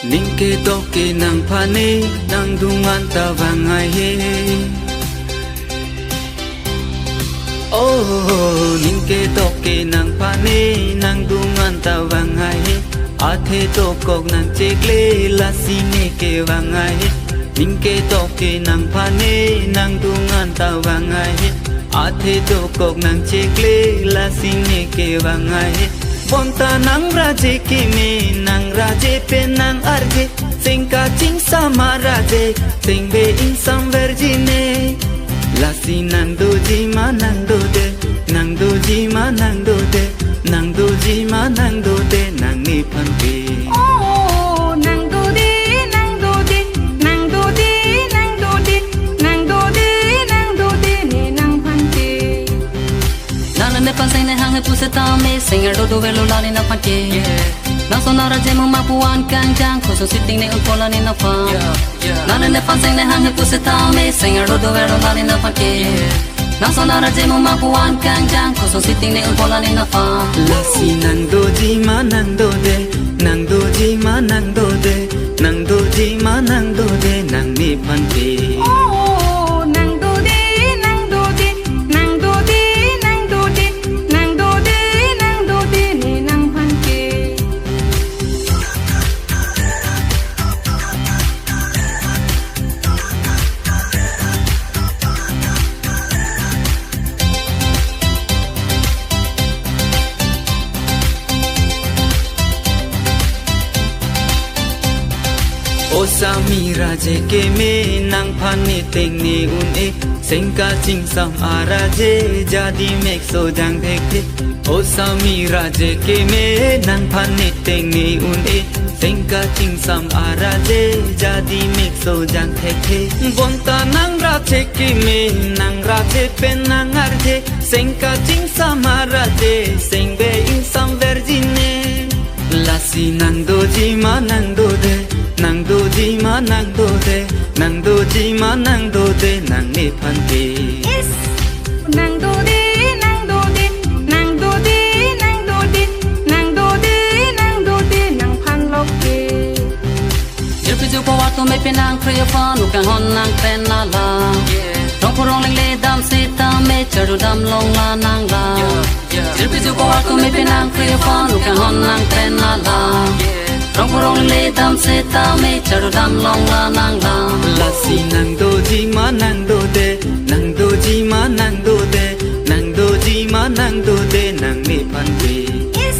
Ningke toke nang pane nang dungan tawangai he. Oh, ningke toke nang pane nang dungan tawangai he. Athe tokok nang cekle lasine ke wangai he. Ningke toke nang pane nang dungan tawangai he. Athe tokok nang cekle lasine ke wangai he. Bonta nang raje kime nang raje pe nang arje singka cing sama raje sing be in sam vergine lasi nang doji ma nang do de nang doji ma nang do de nang doji ma nang do de nang ni phanpe oh nang do de nang do de nang do de nang do de nang do de nang do de ne nang phanpe nang ne pasai ne hang pu se ta me singer do velo la ne na phanpe na so na raje mo ma puan kang jang ko so sitting ne un pola ne na fa nang ne pasai ne hang pu se ta me singer do velo la ne na phanpe na so na raje mo ma puan kang jang ko so sitting ne un pola ne na fa lasi nang doji ma nang do de nang doji ma nang do de nang doji ma nang do de nang ni phanpe oh nang do de nang do de nang do de nang do de nang do de nang do de ne nang phanpe Osami raje ke me nang phane teng ni un e sengka ching sam araje jadi mek so jang thek Osami raje ke me nang phane teng ni un e sengka ching sam araje jadi mek so jang thek bonta nang raje ke me nang raje pe nang arje sengka ching sam araje sengbe in sam vergine lasi nang doji ma nang do de nang doji ma nang do de nang doji ma nang do de nang ni phanpe yes nang do de nang do de nang do de nang do de nang do de nang do de nang phan lok ke Jer pi ju po wa to me pe nang khre fa nu kan hon nang pen na la rong po rong leng le dam se ta me char du dam long la nang la Jer pi ju po wa to me pe nang khre fa nu kan hon nang pen na la rong po rong le dam se ta me char du dam long la nang la lasi nang doji ma nang do de nang doji ma nang do de nang doji ma nang do de nang ni phanpe yes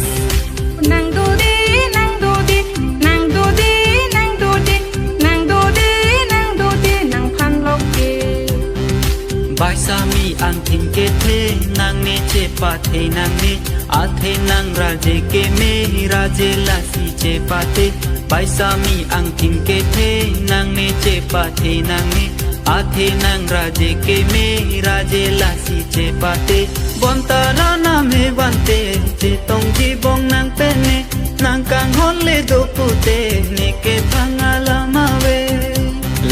nang do de nang do de nang do de nang do de nang do de nang do de nang phan lok ke bai sami ang thing ke the nang ne che pa the nang ne a the nang raje ke me raje lasi che pa the bai sami ang thing ke the nang ne che pa the nang ne a the nang raje ke me raje lasi che pa the bonta na me bante che tong ji bong nang pe ne nang kang hon le do pu te ne ke thangala ma we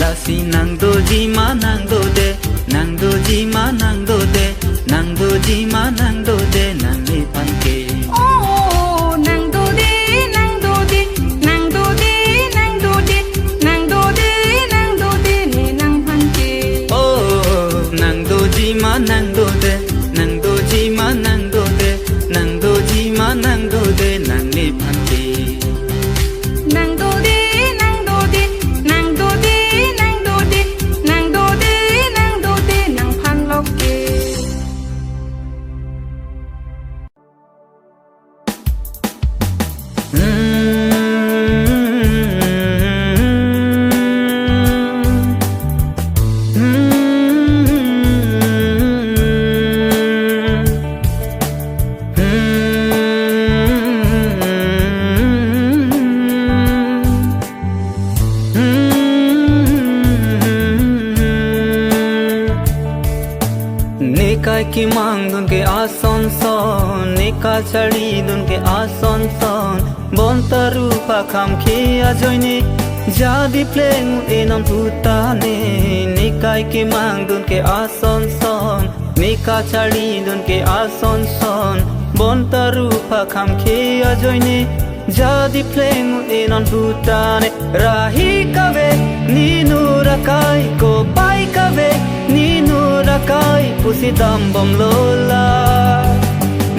lasi nang doji ma nang do de nang doji ma nang do de nang doji ma nang do de nang ni phanpe oh nang do de nang do de nang do de nang do de nang do de nang do de ne nang phan ke oh nang doji ma nang do de nang doji ma nang do de nang doji ma nang do de nang ni phanpe nang do de nang do de nang do de nang do de nang do de nang do de nang phan lok ke Nekai ki mang dun ke ason son neka chari dun ke ason son bontaru pa kham ke ajoine jadi pleng enom putane nekai ki mang dun ke ason son neka chari dun ke ason son bontaru pa kham ke ajoine jadi pleng enom putane rahi kave ninu rakai ko pai kave ninu rakai pusi dambam lola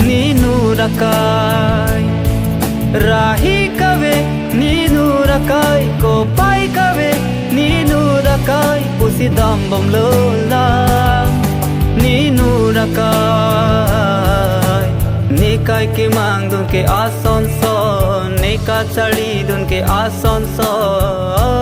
ninu rakai rahi kave ninu rakai ko pai kave ninu rakai pusi dambam lola ninu rakai nekai ke mang dun ke ason son neka chali dun ke ason son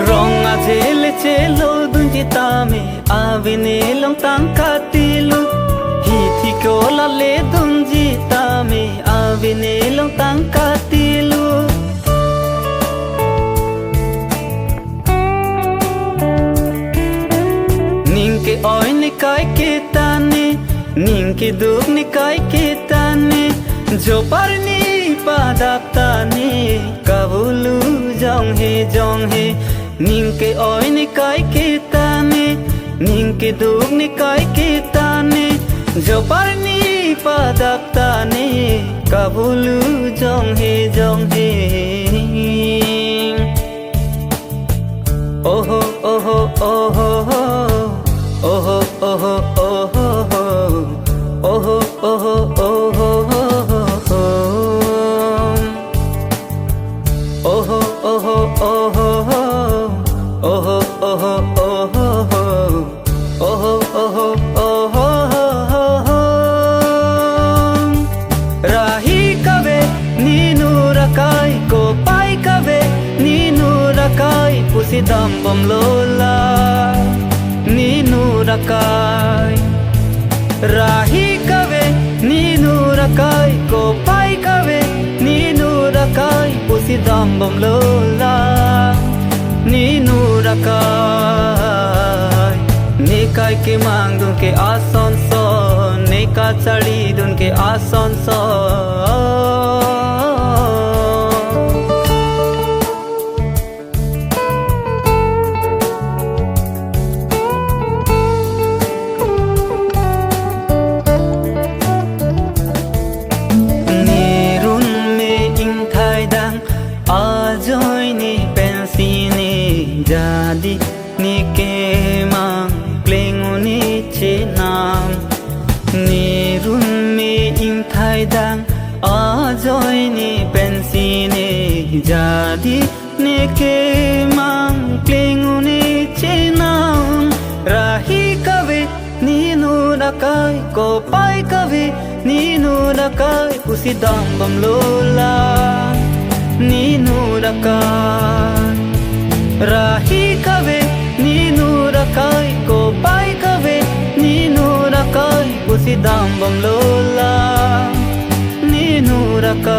rong a jele chelo dun jita me avine long tang katilu hi thi ko la le dun jita me avine long tang katilu ning ke oi ni kai ke tane ning ke duk ni kai ke tane jo parni padap tane kabulu jong he ning ke oi ni kai ke tane ning ke duk ni kai ke tane jo parni padap tane kabulu jong he oho oho oho oho oho oho oho oho oho oho oho oho oho oho oho oho oho rahi kave ninu rakai ko pai kave ninu rakai pusi dambam lola ninu rakai rahi kave ninu rakai ko pai kave ninu rakai pusi dambam lola ninu rakai nekai ke mang dun ke ason son neka chali dun ke ason son jadi ni kemang klengoni chenam ni run me ing thai dang ajoy ni pensine jadi ni kemang klengoni chenam rahi kave ninu rakai ko pai kave ninu rakai pusi dambam lola ninu rakai rahi kave ninu rakai ko pai kave ninu rakai pusi dambam lola ninu rakai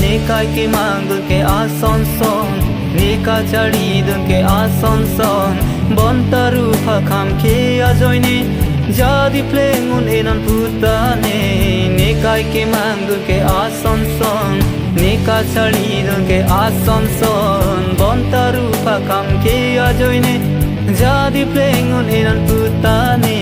nekai ke mang dun ke ason son neka chali dun ke ason son bon taru phakam ke ajoine jadi plengun enan putane nekai ke mang dun ke ason son neka chali dun ke ason son bon taru phakam ke ajoine jadi plengun enan putane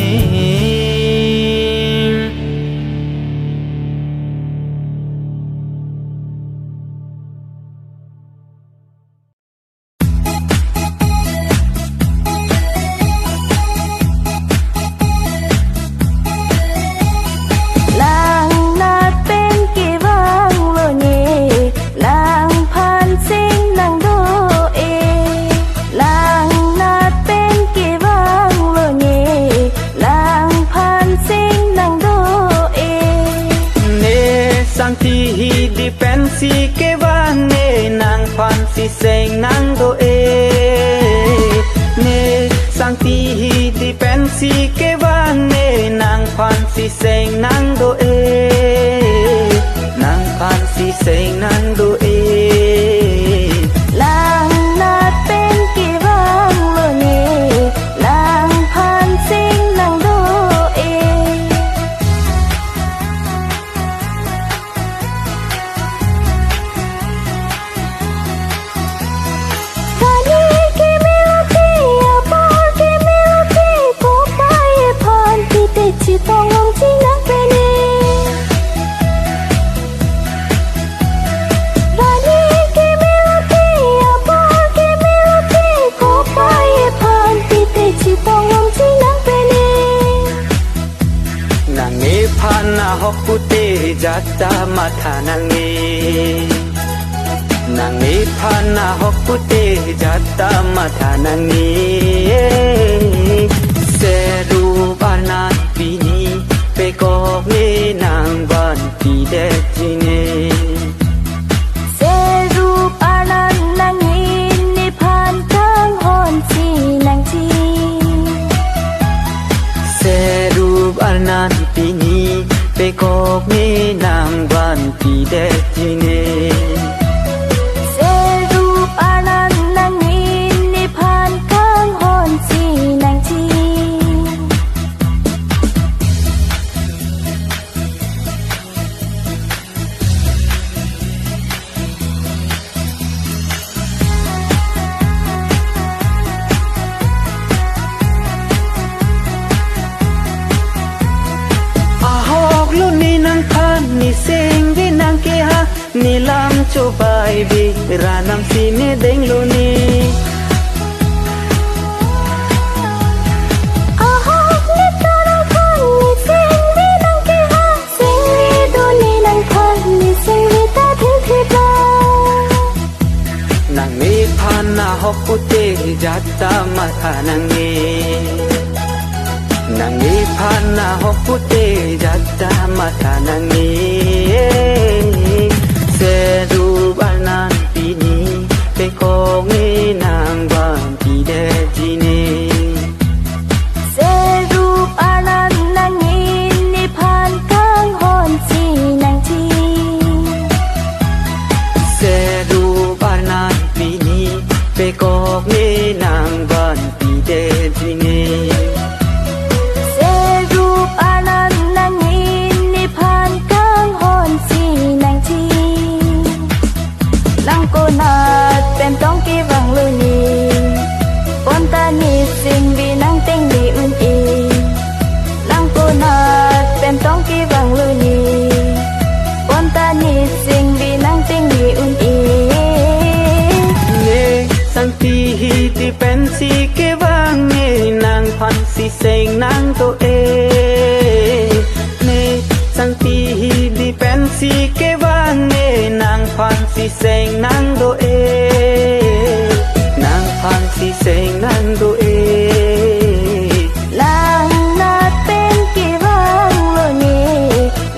si ke vane nang phan si seng nang do e ne sang ti hi di pen si ke vane nang phan si seng nang do e nang phan si seng nang do e lang nat pen ki vang lo ne lang phan sing nang do e ฮอกปุเตจัตตามาทานังเอนางเอพานาฮอกปุเตจัตตามาทานังเอเซรูปานาปีนีเปกอกเนางบันปีเดจิเนเซรูปานันนางอินนิพานข้างหอนสีนางทีเซรูปานาปีนีเปกอกเนนางบันปีเดจิเนเซรูปานันนางอินนิพานข้างหอนสีนางทีนี่เสียงวินังเกฮะนี่ลำจูบายบีรานำสีเนเด้งลุนีอาฮอกนิตานังคันนี่เสียงวินังเกฮะเสียงวิดูนี่นังคันนี่เสียงวิตาทิ้งที่ตานางเอพานาฮอกปุเตจัตตามาทานังเอนางเอพานาฮอกปุเตจัตตามาทานังเอเซรูบานันปีนีเปกอกเนนางบันปีเดจิเนเซรูปานันนางอินนิพานข้างหอนสีนางทีเซรูบานันปีนีเปกอกเนนางบันปีเดจิเนเป็นต้องกี่วังลุนีปนตานีสิ่งวีนังเต็งดีอุ่นอีลังโกนาเป็นต้องกี่วังลุนีปนตานีสิ่งวีนังเต็งดีอุ่นอีเนสังทีฮีติเป็นสีเกวังเนนางพันสีเสงนางตัวเอเนสังทีฮีติเป็นสีเกวังเนนางพันสีเสงนางตัวเอนางพันสีเสงนางตัวเอนางนาดเป็นกี่วังโลนี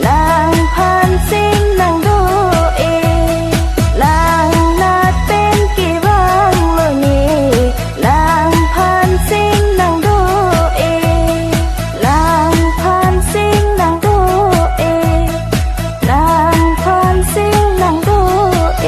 นางพันสิงนางดูเอนางนาดเป็นกี่วังโลนีนางพันสิงนางดูเอนางพันสิงนางดูเอนางพันสิงนางดูเอ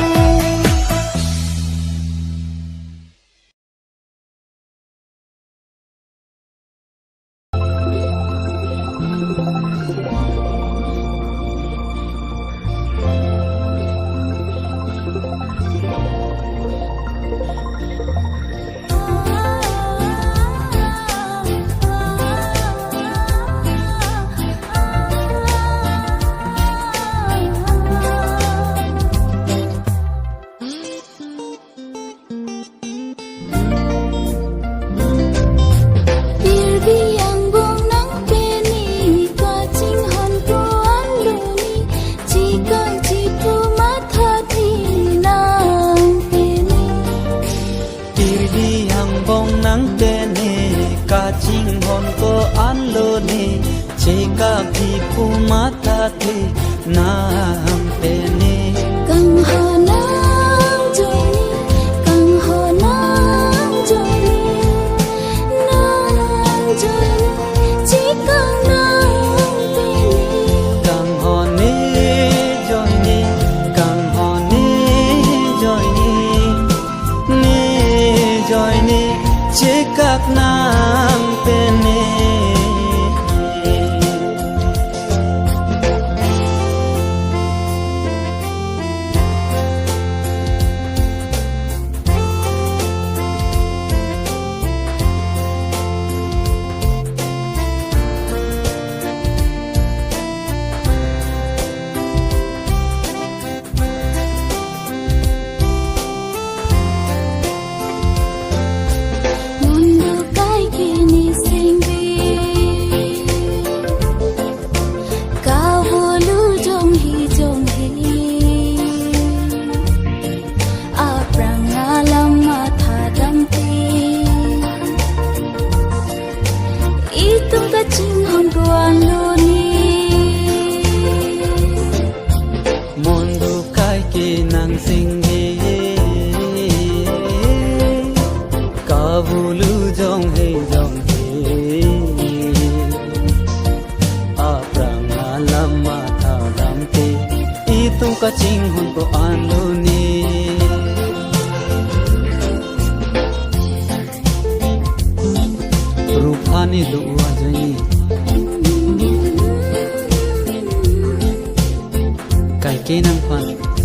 ke nang pan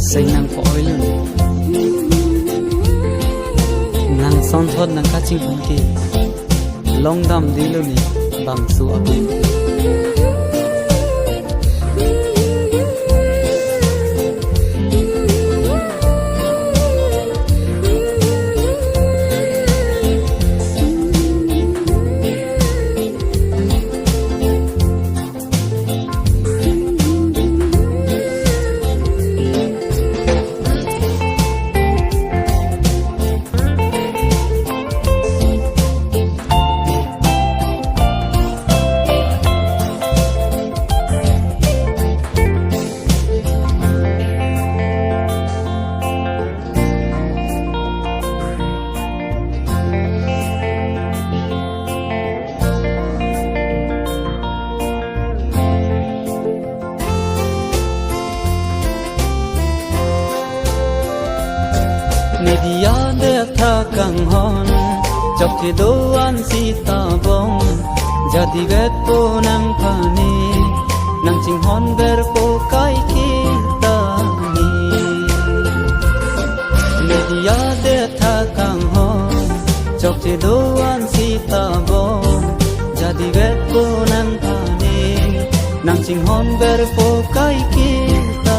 sei nang po oi lu nang son thot nang ka ching phong ke long dam di lu ni bang su a Media de tha kang hon chok ke do an si ta bong jadi vet po nang phani nang ching hon ber po kai ki ta ni Media de tha kang hon chok ke do an si ta bong jadi vet po nang phani nang ching hon ber po kai ki ta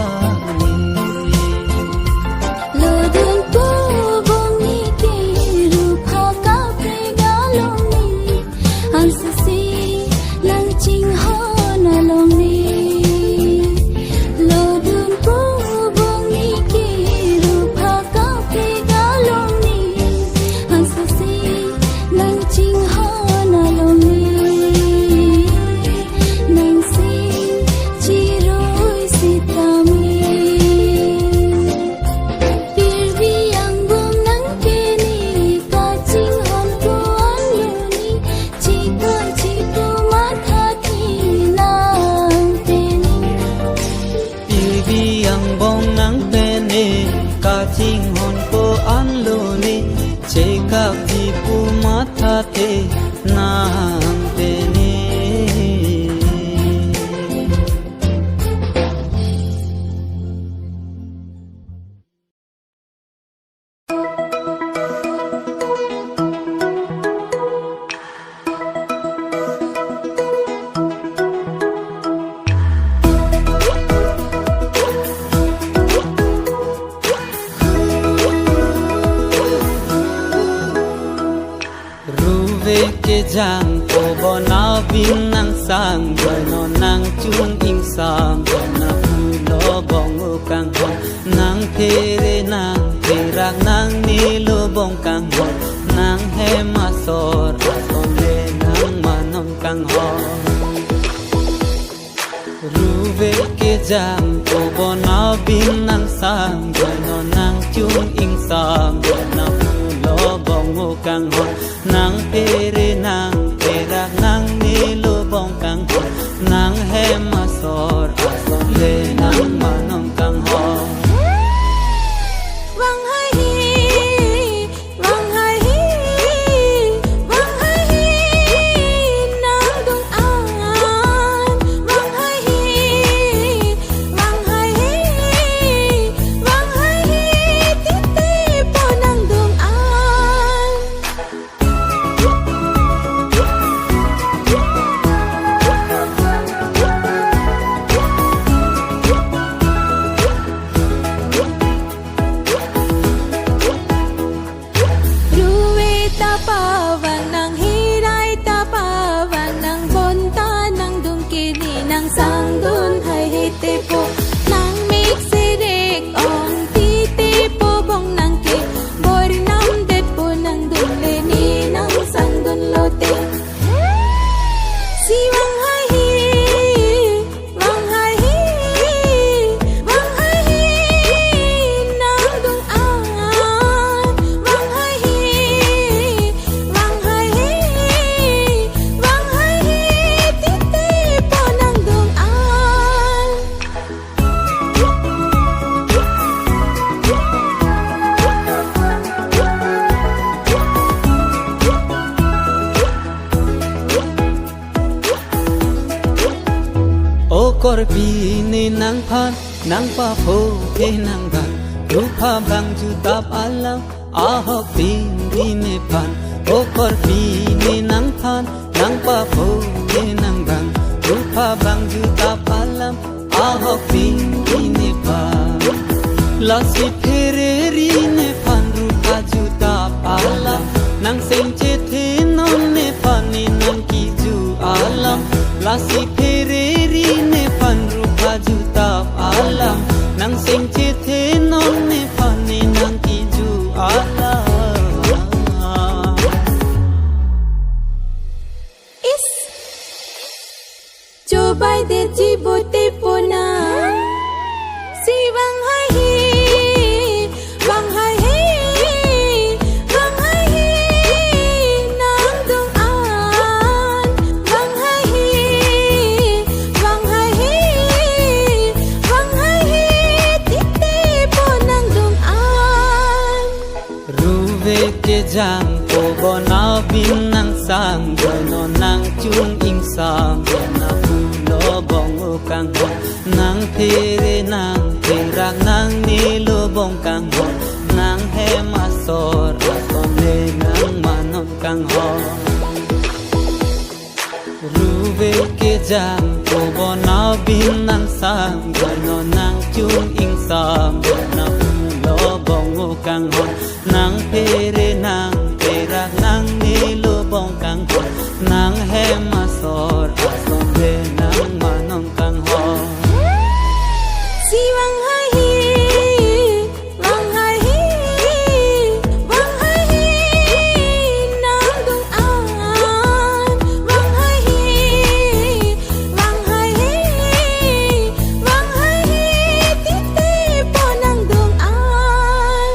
Jang po bona bin nang sang boy no nang chung ing sang boy na lo bong u kang hon nang phere nang perak nang ni lo bong kang hon nang he ma sor son le nang manom kang hon ruve ke jang po bona bin nang sang boy no nang chung ing sang boy na lo bong u kang hon nang phere nang perak nang ni lo bong kang hon nang he ma sor ason le nang manom kang hon Vang hai hi vang hai hi vang hai hi nang dung an vang hai hi vang hai hi vang hai hi ti ti po nang dung an korpi ne nang phan nang pa pho ke nang ba rupa bang ju tap alam ahok tin di ne phan o korpi ne nang phan nang pa pho ke nang bang rupa bang ju tap alam ahok tin di ne phan la si phere ri ne phan rupa ju tap alam nang sing che the non ne phan ni nang ki ju alam la si phere ri ne phan rupa ju tap alam nang sing che the non ne phan ni nang ki ju alam Is Coba de jibote pona Si wang hai hi Wang hai hi Wang hai hi Nang dong an Wang hai hi Wang hai hi Wang hai hi Tite po nang dong an ruve ke jang po bona bin nang sang no nang chung ing sang na lo bong o kang ho nang phere nang rak nang ni lo bong kang ho nang he ma sor son le nang manon kang ho ruve ke jang po bona bin nang sang no nang chung ing sang na lo bong o kang ho nang phere nang rak nang ni lo bong kang ho nang he ma sor son le nang manon kang ho Si wang hai hi Wang hai hi Wang hai hi Nang dong an Wang hai hi Wang hai hi Wang hai hi Tite po nang dong an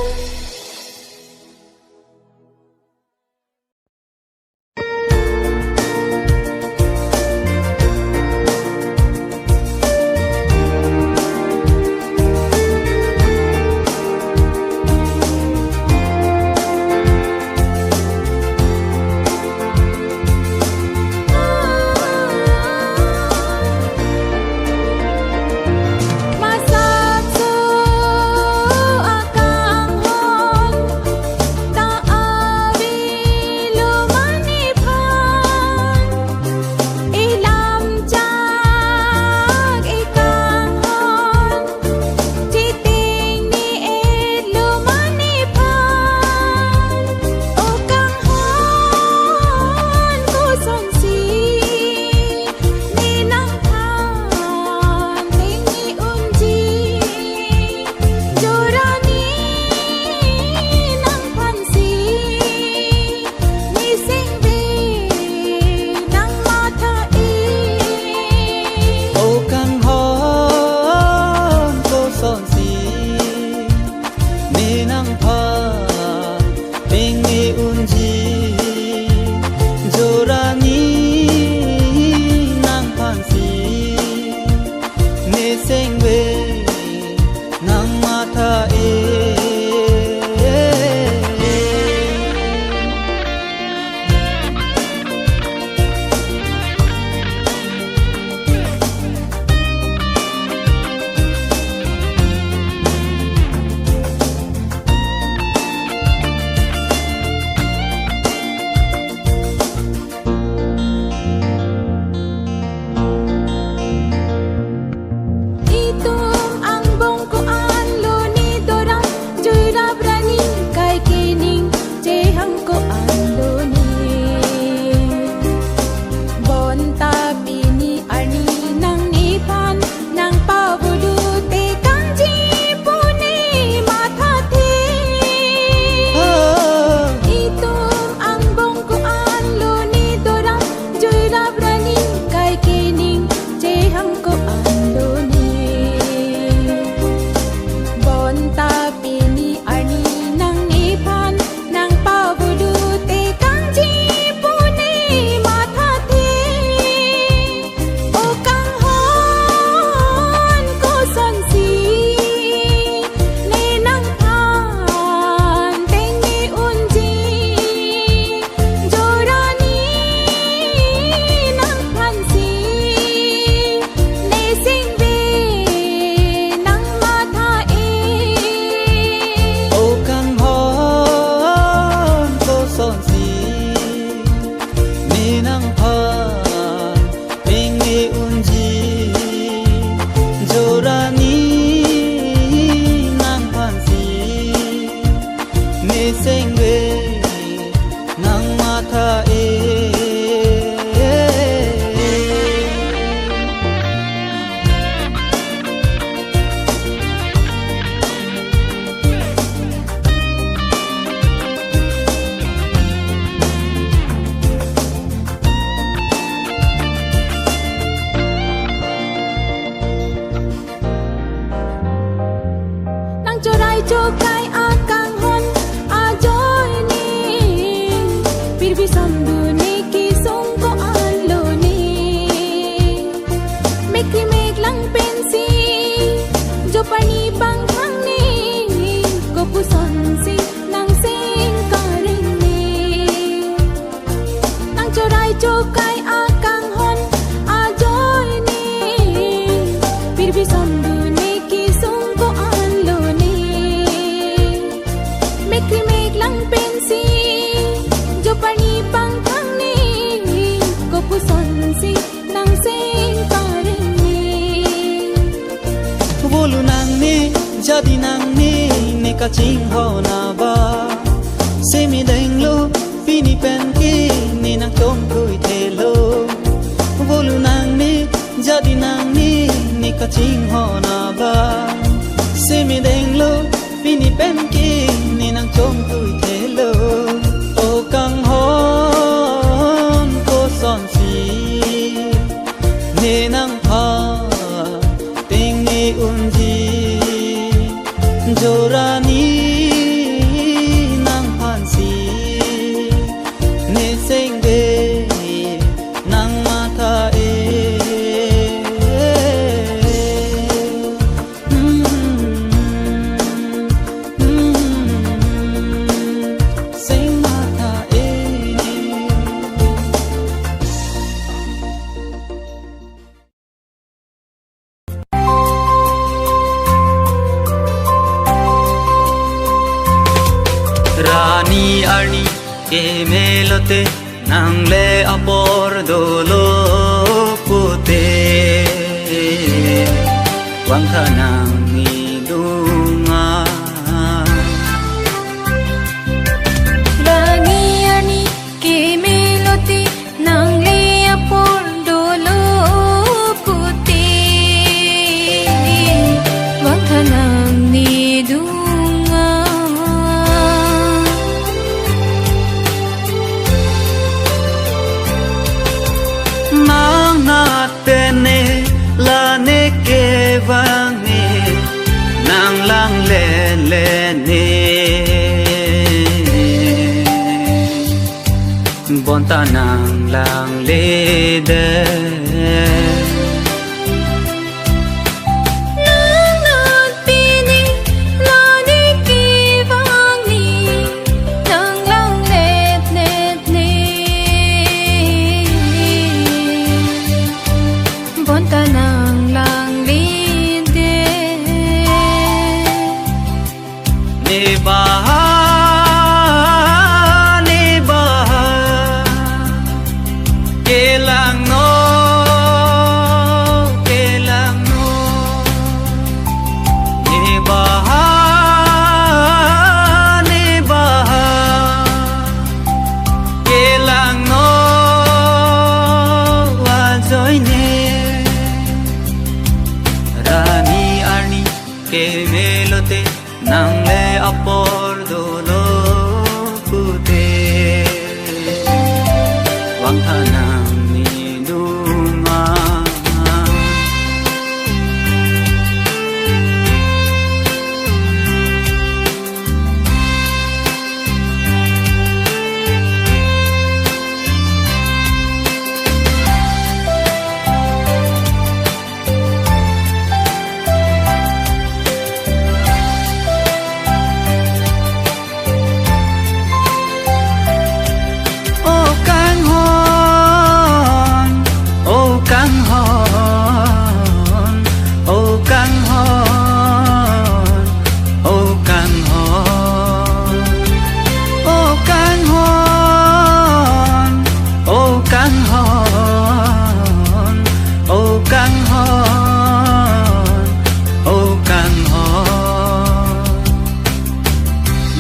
cho cái a càng hon a joy ni फिर भी संदूनी की sung ko alo ni meki mek lang pensi jo pani bang thang ni ko pu son si nang sing ka ring ni nang cho rai cho kai a càng hon a joy ni फिर भी संदूनी की sung ko alo ni meki mek lang pensi jo pani bang thang ni ko pu son si nang sing ka ring ni bolu nang ni jadi nang ni ne ka ching ho na ba se mi deng lo pini pen ki ni nang tom thui the lo bolu nang ni jadi nang ni ne ka ching ho na ba se mi deng lo pini pen ki ni nang tom thui the lo o kang hon ko son si ne nang pha ting ni un ji jorani nang phan si ne sing de nang ma tha e sing ma tha e Rani arni ke melote nang le apor dolo pute wang nang ni dunga Rani ani ke meloti nang le apor dolo puti wang thanang ni dunga nang na tene la ne ke wang ne nang lang le le ne bon ta nang lang le de nang nat pini la ni ki wang ni nang lang let net ni bon ta nang lang li de ne ba ke lang no ne ba ke lang no wa joy ne rani arni ke melote nang le apor dolo pute wang nang ni dunga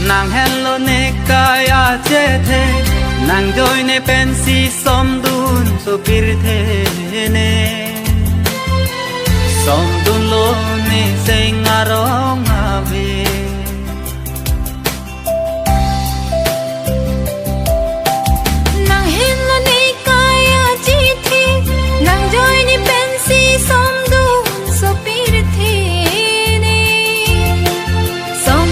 nàng hello ne kaya che the nàng doi ne pensi som dun so pir the ne som dun lo ne sing arong ave nang hello ne kaya chi thi nang joy ni pensi som dun so pir the ne som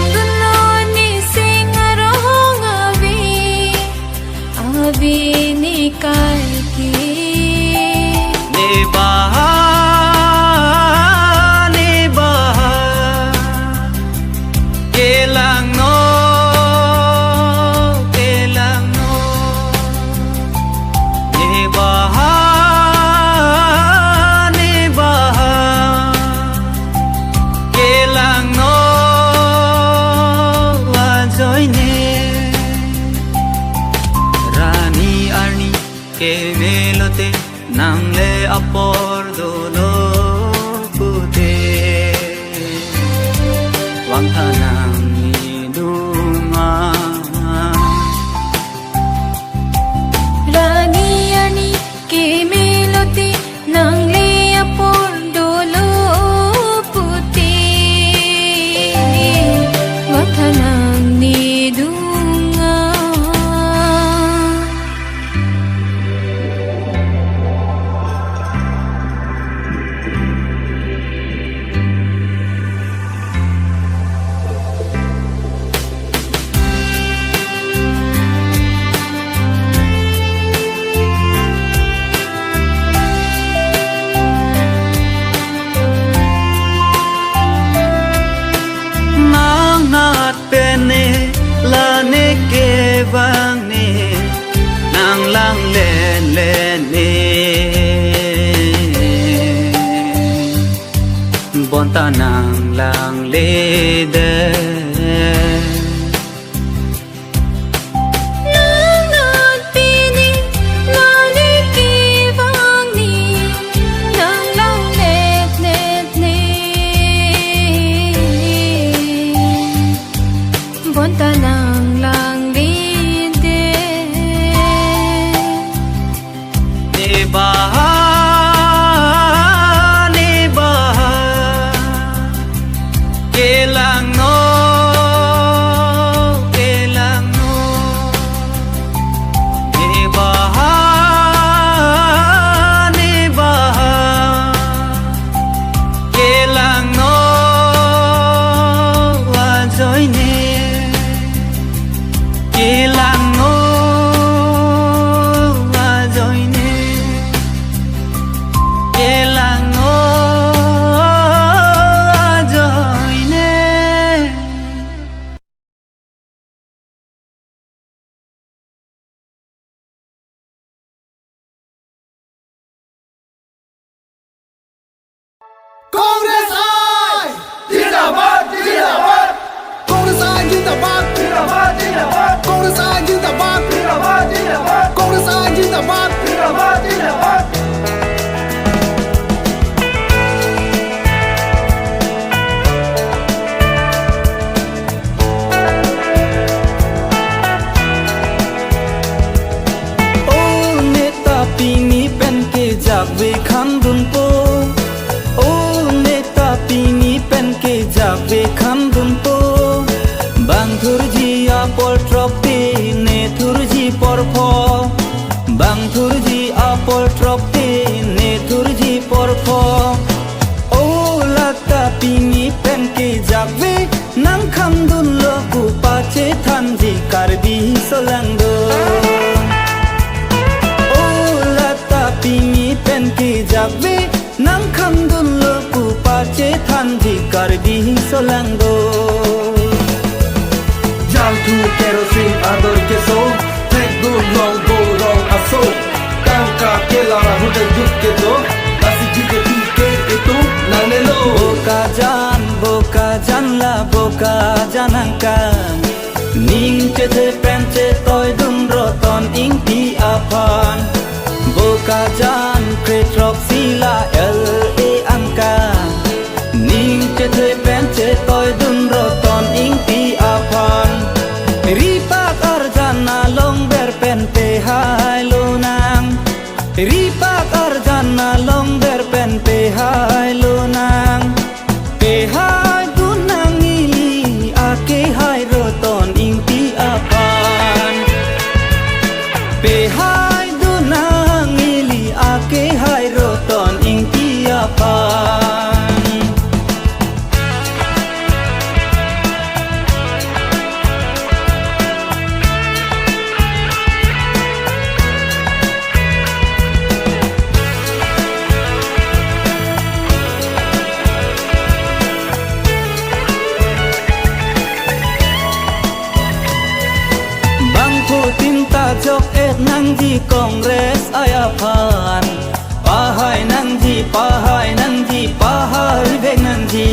bon ta nàng làng lê đê nang nat pini lani ki vang ni nang lang net net ni bon ta nang lang li de ne ba Congress I Zindabad Zindabad Congress I Zindabad Zindabad Zindabad Congress I Zindabad Zindabad Zindabad Congress I Zindabad Zindabad Zindabad Oh neta pini pen ke jak ve khan dun po Pini pen ke jak ve kham dun po bang thur ji apol trop te ne thur ji por pho bang thur ji apol trop te ne thur ji por pho o lata pini pen ke jak ve nang kham dun lo ku pa che than ji kar bi solang do o lata pini pen ke jak ve nang kham dun lo ku pa che than ji kar bi solang do Jal tu kerosene ador ke so Tek du long go long aso Tangka ke lara hudai duk ke do Kasi jike pike itu nane lo boka jan la boka janangkan ning che the pen che toy dun ro ton ing pi apan boka jan kre trop sila la angka ning che the pen che toy dun ro ton ing pi apan ripak arjana long ber pen te hai lo nang ripak arjana long ber pen te hai lo nang pe hai du nang ili ake hai ro ton ing pi apan pe hai du nang ili ake hai ro ton ing pi apan jok et nang ji congress aya phan pahai nang ji pahai ve nang ji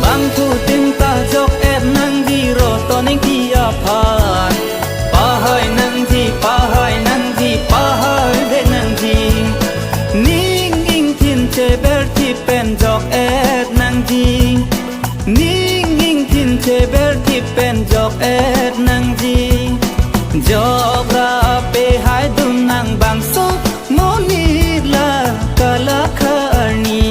bang thu tin ta jok et nang ji ro toning ki a phan pahai nang ji pahai ve nang ji ning ing thin che ber ti pen jok et nang ji ning ing thin che ber ti pen jok et nang ji jok ra pe hai dun nang bang so moni la kala kharni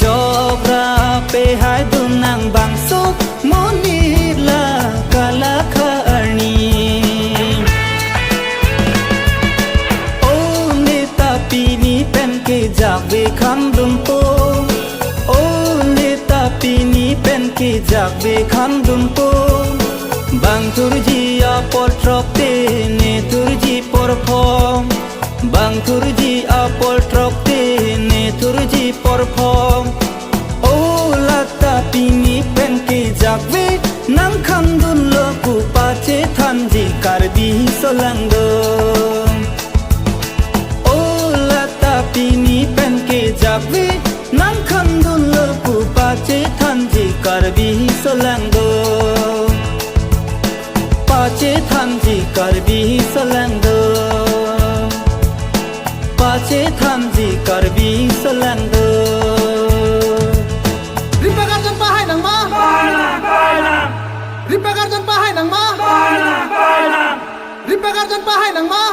jok ra pe hai dun nang bang so moni la kala kharni o neta pini pen ke jak ve kham dun po o neta pini pen ke jak ve kham dun po bang thur ji apol trop te ne thur ji por pho bang thur ji apol trop te ne thur ji por pho o lata pini pen ke jak ve nang kham dun lo ku pa che than ji kar bi solang do o lata pini pen ke jak ve nang kham dun lo so lang do Ripagar jan pahay nang ma Ripagar jan pahay nang ma Ripagar jan pahay nang ma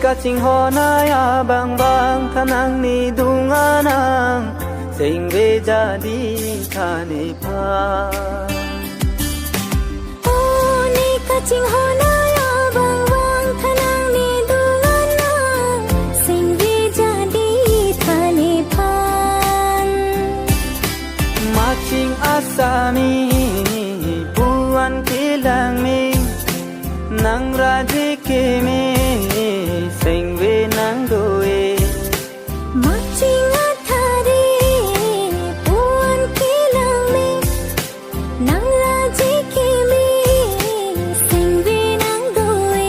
Kaching ho na ya bang bang thanang ni dunganang sing ve jadi thane pha ô ni kaching ho na ya bang bang thanang ni dunganang sing ve jadi thane phan maching asami buan kilang mi nang raje ke me sing ve nang doe Marching athari puan kilang me nang raji ke me sing ve nang doe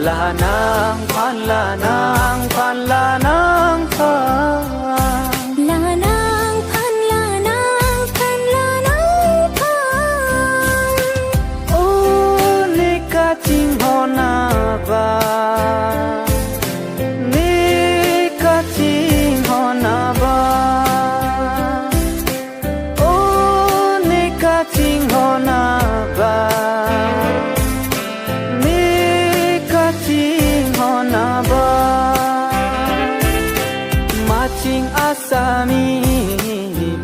la nang phan la nang phan la nang pha la nang phan la nang phan la nang phan ô ni kaching ho na ba Asami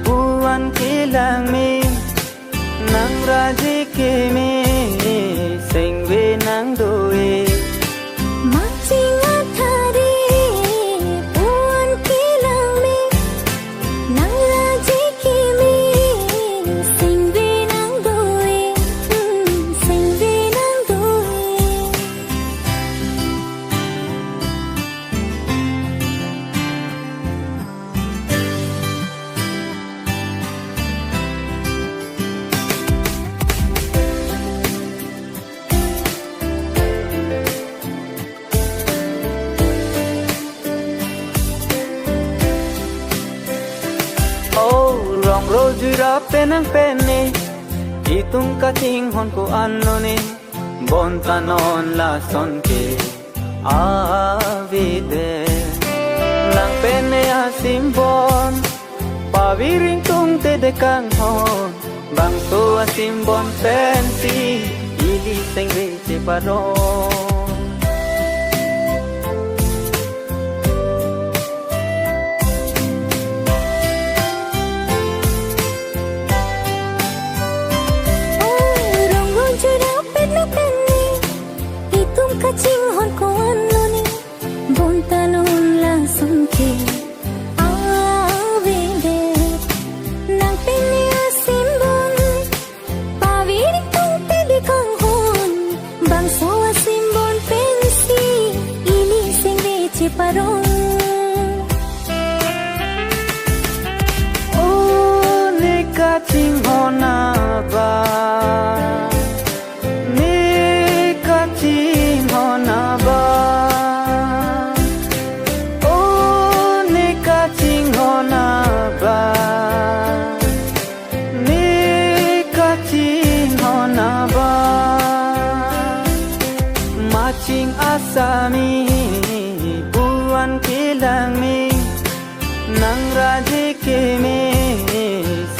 buan kilang mi nang raji ke mi sing ve nang doe Marching athari puan kilang me nang raji ke me sing ve nang doe sing ve nang doe Rojura penang penne itung kaching hon ko anone bonta non la son ke avide lang penne asimbon paviring tung te de kang hon bang so asimbon pensi ili sengre che paron Kaching hon ko anoni bonta non la son ke avide nang penne asimbon paviring tung te de kang hon bang so asimbon pensi ini sing ve che paron ô ni kaching hon na ba Asami buan kilang mi nang raji ke me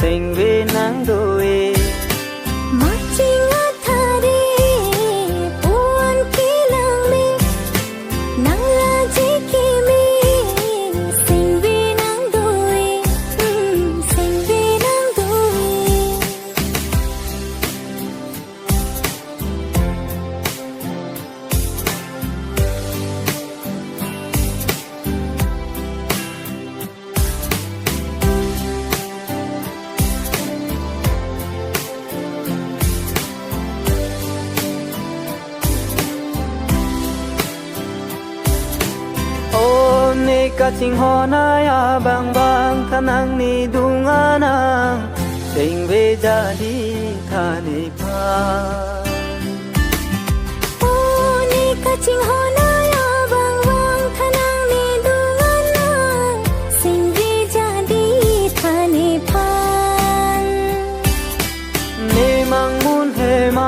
sing ve nang doe Marching athari puan kilang me nang raji ke me sing ve nang doe sing ve nang doe kaching ho na ya bang bang thanang ni dunganang 생배 자리 타니파 오니까 징호나야 방황 타낭니 둥안나 생리 자리 타니판 내 망문 해마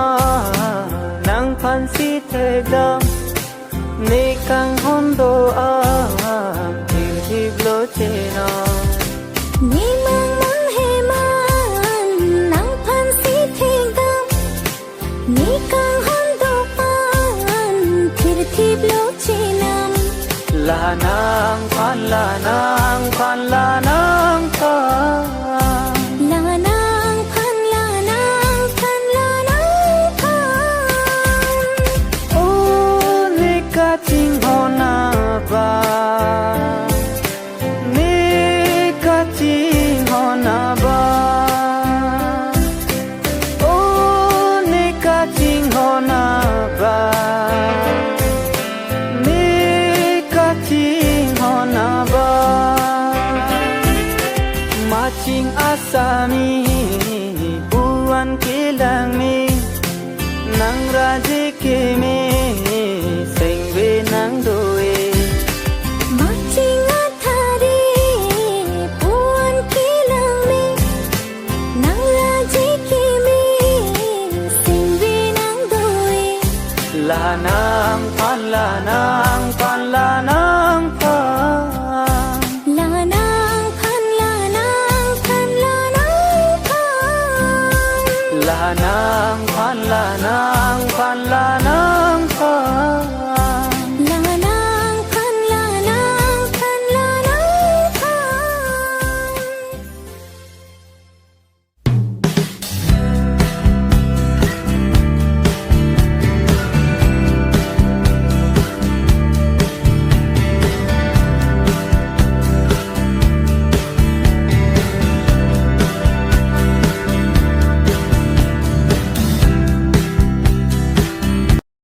낭판 시태담 내 강혼도 암 딜힙로 제나 니망망 해만 낭판 시태감 니강 한도pan tirtiblo chinam Lanang pan lanang pan lanang pan lanang pan lanang pan lanang pan Oh nika ting hona ba nika ting hona ba Oh nika ting hona ba nika ting hona ba Maching asami buan kilang mi nang raje ke me sengwe nang doe Matching athari puan kilang me nang raji ki me singve nang doe lanang pan lanang pan lanang pan lanang pan lanang pan lanang pan lanang pan lanang